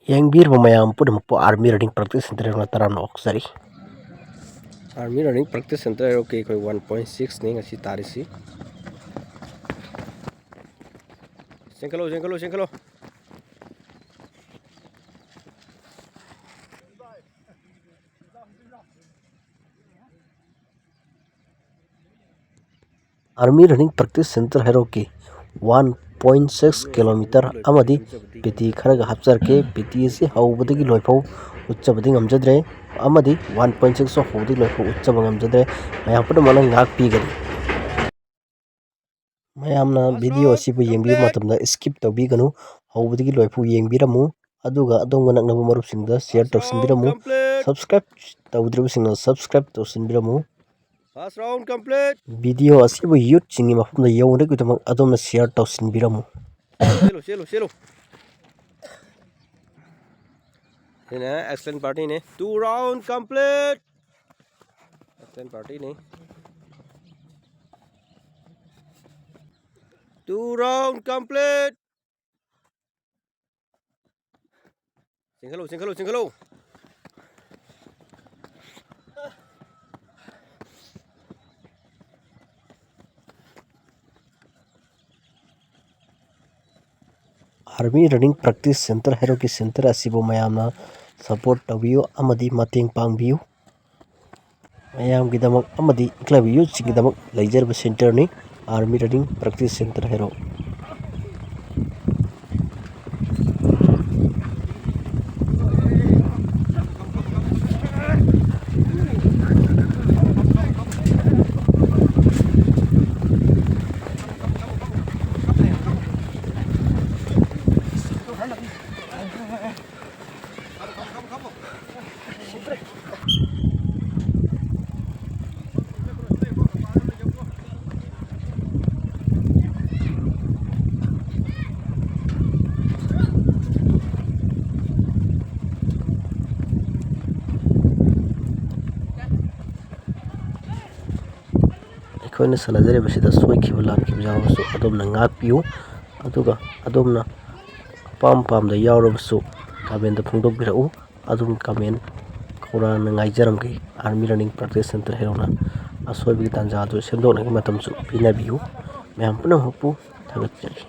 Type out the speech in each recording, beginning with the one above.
Yengbirba mayam pudamukpo army running practice center na taramna oksari. Army running practice center okay koi 1.6 ni ngasi tarisi. Sengkalo. Army running practice center heroki 1.6 kilometer amadi PT kharaga hapsarke PT se haubadagi loifau uccabadi ngamjadre amadi 1.6 so haubadagi loifau uccaba ngamjadre mayam pudamana ngak pigari. mayamna video asibu yengbi matamda skip tawbiganu haubadagi loifau yengbiramu aduga adonga naknaba marupsingda share tawsinbiramu subscribe tawdribasingna subscribe tawsinbiramu. First round complete. Video asibu youth singi mafumda yawna kudamak adomna share tawsinbiramu. Selo. Ini excellent party ni. 2 round complete. Excellent party ni. 2 round complete. Singkalo. Army running practice center heroki center asibu mayamna support tawbiyu amadi mateng pangbiyu. mayam gidamak amadi club youth singidamak leijarba center ni army running practice center hero. Koina sanazare basida soi khibalan khibjawasu adomna ngakpiu aduga adomna pam da yawrabasu comment da phungdok birau adum comment khorana ngaijaramge army running practice center herona asoibi tanja adu semdokna gi matamsu pinabiu mayam puna hokpu thagatjari.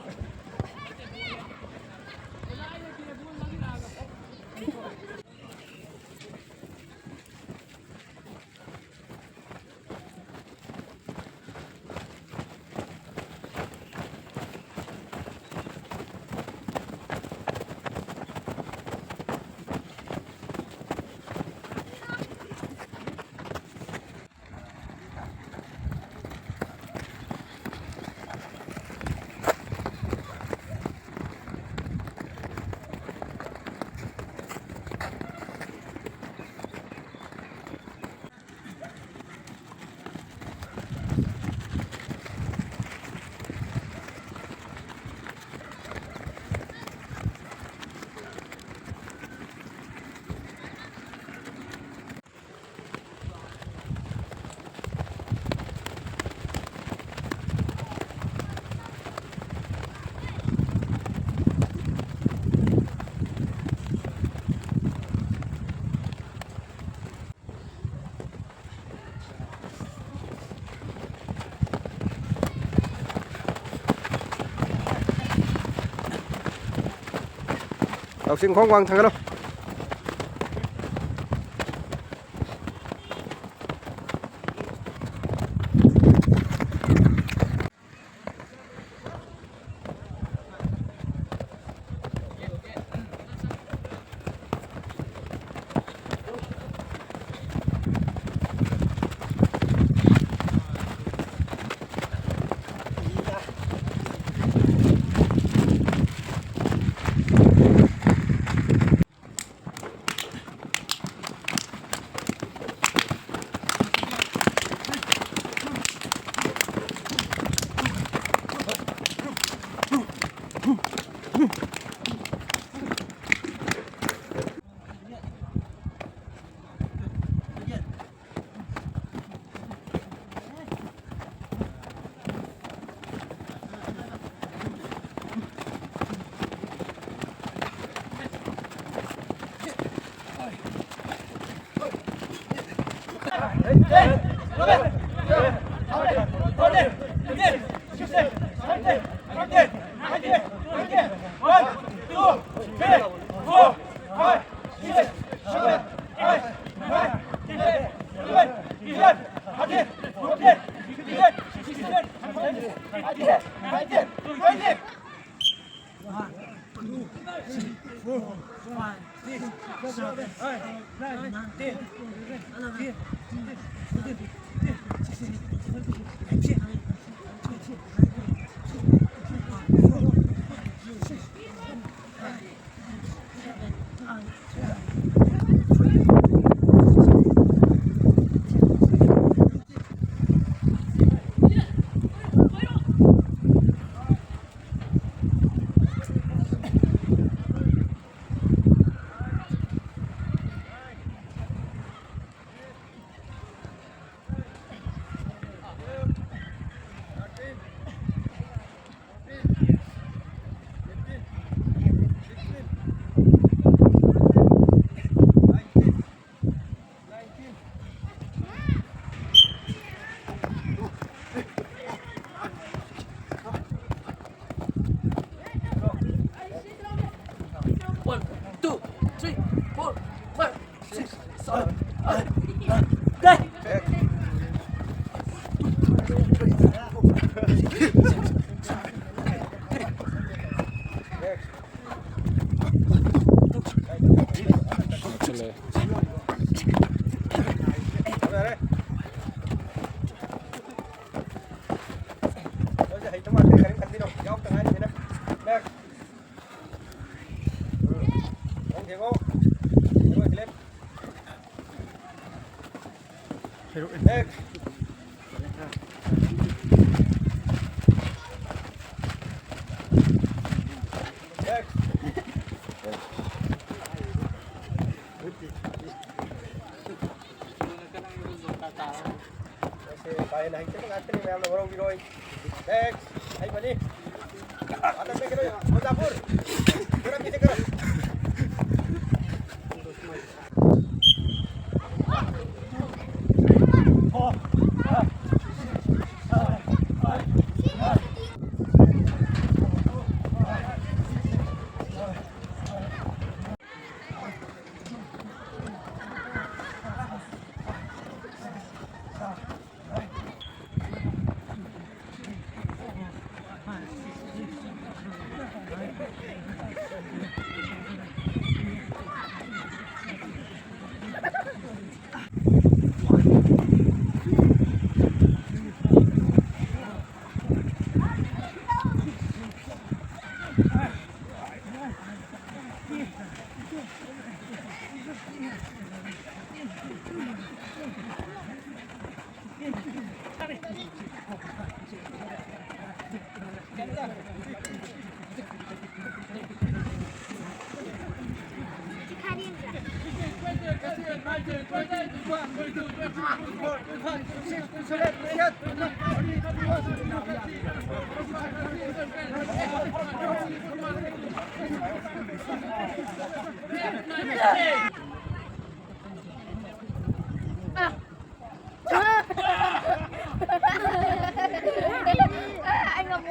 Học sinh khoan quang thằng đâu. Kaya na higit mga atri mayroon na warong biroy. Next, ay mali. Atas na kiroy, magdapur. Kurang kita kurang. Anh ngọc.